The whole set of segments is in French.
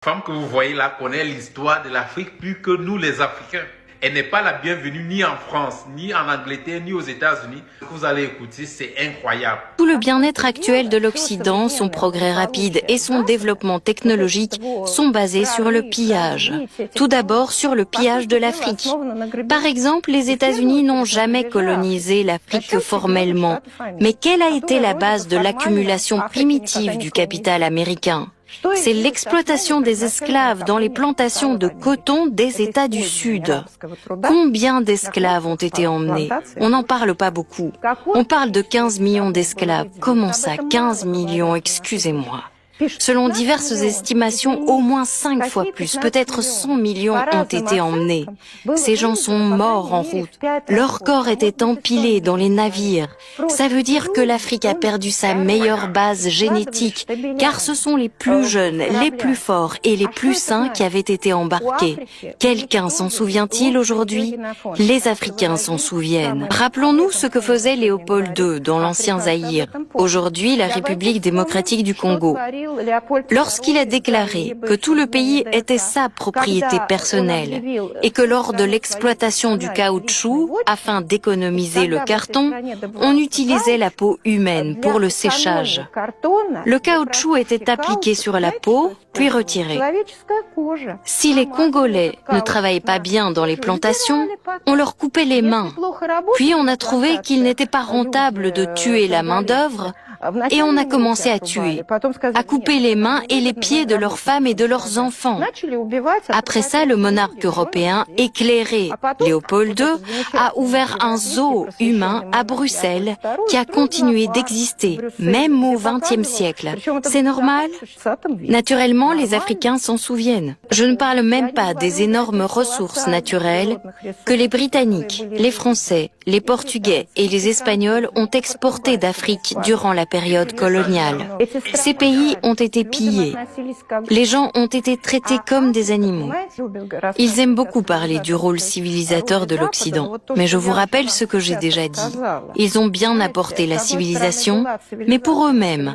La femme que vous voyez là connaît l'histoire de l'Afrique plus que nous les Africains. Elle n'est pas la bienvenue ni en France, ni en Angleterre, ni aux États-Unis. Ce que vous allez écouter, c'est incroyable. Tout le bien-être actuel de l'Occident, son progrès rapide et son développement technologique sont basés sur le pillage. Tout d'abord sur le pillage de l'Afrique. Par exemple, les États-Unis n'ont jamais colonisé l'Afrique formellement. Mais quelle a été la base de l'accumulation primitive du capital américain ? C'est l'exploitation des esclaves dans les plantations de coton des États du Sud. Combien d'esclaves ont été emmenés? On n'en parle pas beaucoup. On parle de 15 millions d'esclaves. Comment ça, 15 millions, excusez-moi. Selon diverses estimations, au moins 5 fois plus, peut-être 100 millions ont été emmenés. Ces gens sont morts en route. Leurs corps étaient empilés dans les navires. Ça veut dire que l'Afrique a perdu sa meilleure base génétique, car ce sont les plus jeunes, les plus forts et les plus sains qui avaient été embarqués. Quelqu'un s'en souvient-il aujourd'hui? Les Africains s'en souviennent. Rappelons-nous ce que faisait Léopold II dans l'ancien Zaïre, aujourd'hui la République démocratique du Congo. Lorsqu'il a déclaré que tout le pays était sa propriété personnelle et que lors de l'exploitation du caoutchouc, afin d'économiser le carton, on utilisait la peau humaine pour le séchage. Le caoutchouc était appliqué sur la peau, puis retiré. Si les Congolais ne travaillaient pas bien dans les plantations, on leur coupait les mains. Puis on a trouvé qu'il n'était pas rentable de tuer la main-d'œuvre, et on a commencé à tuer, à couper les mains et les pieds de leurs femmes et de leurs enfants. Après ça, le monarque européen, éclairé, Léopold II, a ouvert un zoo humain à Bruxelles qui a continué d'exister, même au XXe siècle. C'est normal? Naturellement, les Africains s'en souviennent. Je ne parle même pas des énormes ressources naturelles que les Britanniques, les Français, les Portugais et les Espagnols ont exportées d'Afrique durant la période coloniale. Ces pays ont été pillés. Les gens ont été traités comme des animaux. Ils aiment beaucoup parler du rôle civilisateur de l'Occident. Mais je vous rappelle ce que j'ai déjà dit. Ils ont bien apporté la civilisation, mais pour eux-mêmes.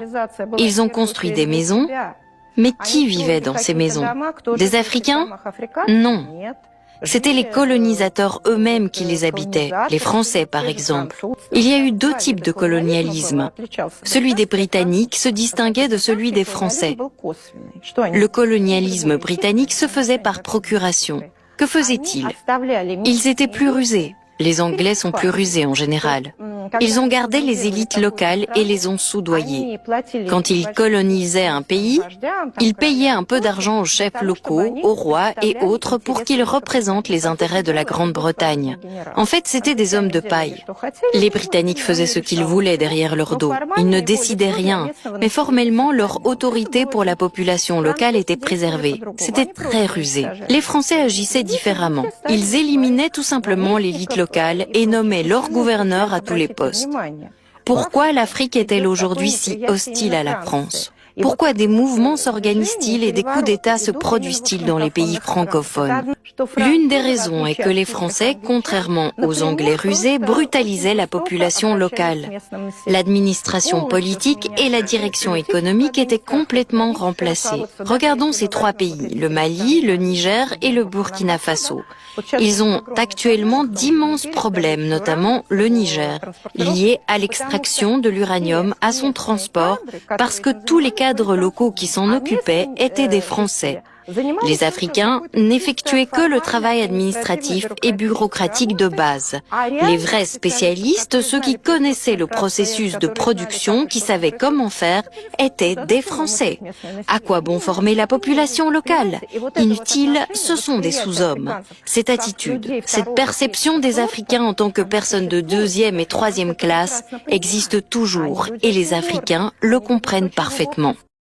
Ils ont construit des maisons. Mais qui vivait dans ces maisons? Des Africains? Non. C'étaient les colonisateurs eux-mêmes qui les habitaient, les Français par exemple. Il y a eu deux types de colonialisme. Celui des Britanniques se distinguait de celui des Français. Le colonialisme britannique se faisait par procuration. Que faisaient-ils? Ils étaient plus rusés. Les Anglais sont plus rusés en général. Ils ont gardé les élites locales et les ont soudoyées. Quand ils colonisaient un pays, ils payaient un peu d'argent aux chefs locaux, aux rois et autres pour qu'ils représentent les intérêts de la Grande-Bretagne. En fait, c'étaient des hommes de paille. Les Britanniques faisaient ce qu'ils voulaient derrière leur dos. Ils ne décidaient rien, mais formellement, leur autorité pour la population locale était préservée. C'était très rusé. Les Français agissaient différemment. Ils éliminaient tout simplement l'élite locale et nommaient leur gouverneur à tous les postes. Pourquoi l'Afrique est-elle aujourd'hui si hostile à la France? Pourquoi des mouvements s'organisent-ils et des coups d'État se produisent-ils dans les pays francophones? L'une des raisons est que les Français, contrairement aux Anglais rusés, brutalisaient la population locale. L'administration politique et la direction économique étaient complètement remplacées. Regardons ces trois pays, le Mali, le Niger et le Burkina Faso. Ils ont actuellement d'immenses problèmes, notamment le Niger, liés à l'extraction de l'uranium, à son transport, parce que tous les cadres locaux qui s'en occupaient étaient des Français. Les Africains n'effectuaient que le travail administratif et bureaucratique de base. Les vrais spécialistes, ceux qui connaissaient le processus de production, qui savaient comment faire, étaient des Français. À quoi bon former la population locale? Inutile, ce sont des sous-hommes. Cette attitude, cette perception des Africains en tant que personnes de deuxième et troisième classe existe toujours et les Africains le comprennent parfaitement.